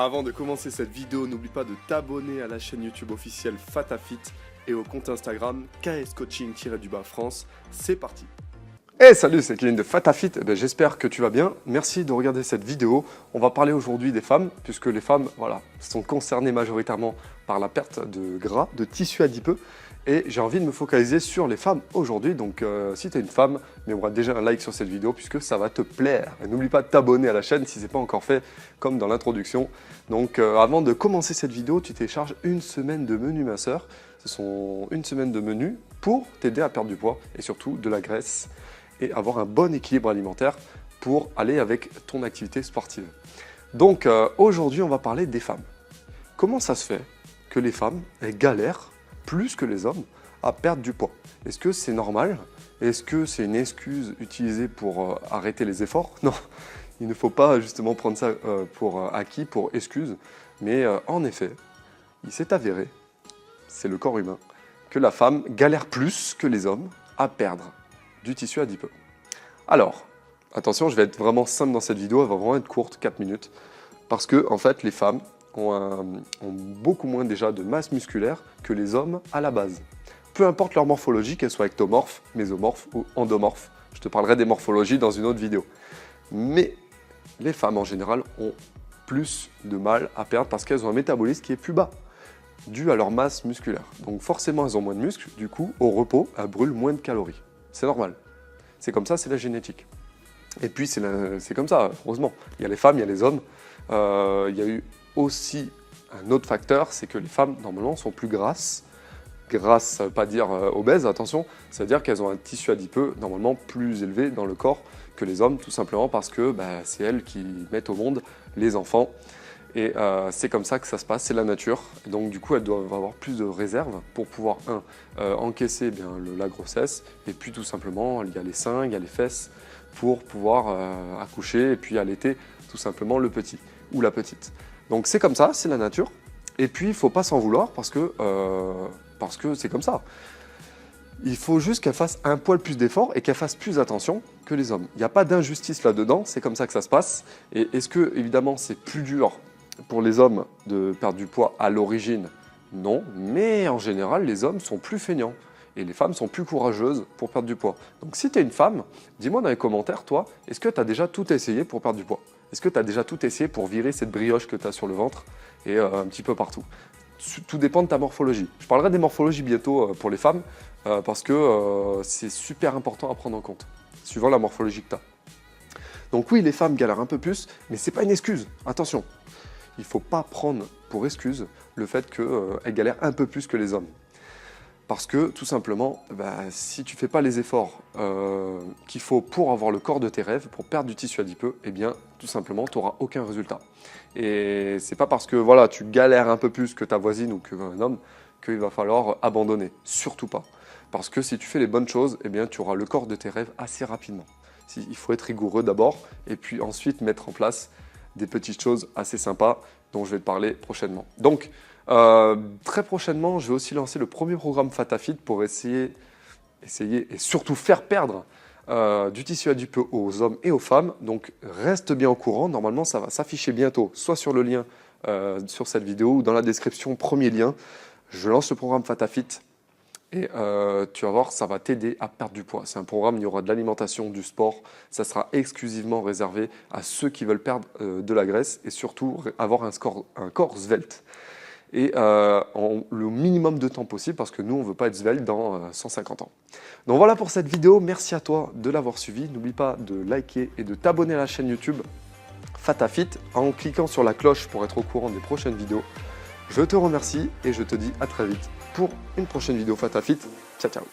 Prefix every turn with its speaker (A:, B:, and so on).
A: Avant de commencer cette vidéo, n'oublie pas de t'abonner à la chaîne YouTube officielle Fatafit et au compte Instagram KSCoaching-France. C'est parti. Hey, salut, c'est Kevin de Fatafit. J'espère que tu vas bien. Merci de regarder cette vidéo. On va parler aujourd'hui des femmes, puisque les femmes sont concernées majoritairement par la perte de gras, de tissu adipeux. Et j'ai envie de me focaliser sur les femmes aujourd'hui. Donc si tu es une femme, mets-moi déjà un like sur cette vidéo puisque ça va te plaire. Et n'oublie pas de t'abonner à la chaîne si ce n'est pas encore fait, comme dans l'introduction. Donc avant de commencer cette vidéo, tu télécharges une semaine de menu minceur. Ce sont une semaine de menu pour t'aider à perdre du poids et surtout de la graisse et avoir un bon équilibre alimentaire pour aller avec ton activité sportive. Donc aujourd'hui, on va parler des femmes. Comment ça se fait que les femmes elles galèrent plus que les hommes à perdre du poids? Est-ce que c'est normal? Est-ce que c'est une excuse utilisée pour arrêter les efforts? Non, il ne faut pas justement prendre ça pour acquis, pour excuse. Mais en effet, il s'est avéré, c'est le corps humain, que la femme galère plus que les hommes à perdre du tissu adipeux. Alors, attention, je vais être vraiment simple dans cette vidéo, elle va vraiment être courte, 4 minutes, parce que en fait, les femmes ont beaucoup moins déjà de masse musculaire que les hommes à la base. Peu importe leur morphologie, qu'elle soit ectomorphe, mésomorphe ou endomorphe. Je te parlerai des morphologies dans une autre vidéo. Mais les femmes en général ont plus de mal à perdre parce qu'elles ont un métabolisme qui est plus bas, dû à leur masse musculaire. Donc forcément, elles ont moins de muscles, du coup, au repos, elles brûlent moins de calories. C'est normal. C'est comme ça, c'est la génétique. Et puis, c'est comme ça, heureusement. Il y a les femmes, il y a les hommes. Il y a eu aussi un autre facteur, c'est que les femmes, normalement, sont plus grasses. Grasses, ça ne veut pas dire obèses, attention. Ça veut dire qu'elles ont un tissu adipeux, normalement, plus élevé dans le corps que les hommes, tout simplement parce que c'est elles qui mettent au monde les enfants. Et c'est comme ça que ça se passe, c'est la nature. Et donc, du coup, elles doivent avoir plus de réserves pour pouvoir, encaisser la grossesse. Et puis, tout simplement, il y a les seins, il y a les fesses pour pouvoir accoucher et puis allaiter tout simplement le petit ou la petite. Donc c'est comme ça, c'est la nature. Et puis il ne faut pas s'en vouloir parce que c'est comme ça. Il faut juste qu'elle fasse un poil plus d'efforts et qu'elle fasse plus attention que les hommes. Il n'y a pas d'injustice là-dedans, c'est comme ça que ça se passe. Et est-ce que, évidemment, c'est plus dur pour les hommes de perdre du poids à l'origine? Non, mais en général, les hommes sont plus feignants. Et les femmes sont plus courageuses pour perdre du poids. Donc si tu es une femme, dis-moi dans les commentaires, toi, est-ce que tu as déjà tout essayé pour perdre du poids? Est-ce que tu as déjà tout essayé pour virer cette brioche que tu as sur le ventre et un petit peu partout? Tout dépend de ta morphologie. Je parlerai des morphologies bientôt pour les femmes parce que c'est super important à prendre en compte, suivant la morphologie que tu as. Donc oui, les femmes galèrent un peu plus, mais ce n'est pas une excuse. Attention, il ne faut pas prendre pour excuse le fait qu'elles galèrent un peu plus que les hommes. Parce que, tout simplement, si tu ne fais pas les efforts qu'il faut pour avoir le corps de tes rêves, pour perdre du tissu adipeux, eh bien, tout simplement, tu n'auras aucun résultat. Et c'est pas parce que tu galères un peu plus que ta voisine ou qu'un homme qu'il va falloir abandonner. Surtout pas. Parce que si tu fais les bonnes choses, eh bien, tu auras le corps de tes rêves assez rapidement. Il faut être rigoureux d'abord, et puis ensuite mettre en place des petites choses assez sympas dont je vais te parler prochainement. Donc, très prochainement, je vais aussi lancer le premier programme Fatafit pour essayer et surtout faire perdre du tissu adipeux aux hommes et aux femmes. Donc reste bien au courant, normalement ça va s'afficher bientôt, soit sur le lien sur cette vidéo ou dans la description, premier lien. Je lance le programme Fatafit et tu vas voir, ça va t'aider à perdre du poids. C'est un programme, il y aura de l'alimentation, du sport, ça sera exclusivement réservé à ceux qui veulent perdre de la graisse et surtout avoir un corps svelte. Et le minimum de temps possible parce que nous, on ne veut pas être svelte dans 150 ans. Donc voilà pour cette vidéo. Merci à toi de l'avoir suivi. N'oublie pas de liker et de t'abonner à la chaîne YouTube Fatafit en cliquant sur la cloche pour être au courant des prochaines vidéos. Je te remercie et je te dis à très vite pour une prochaine vidéo Fatafit. Ciao, ciao.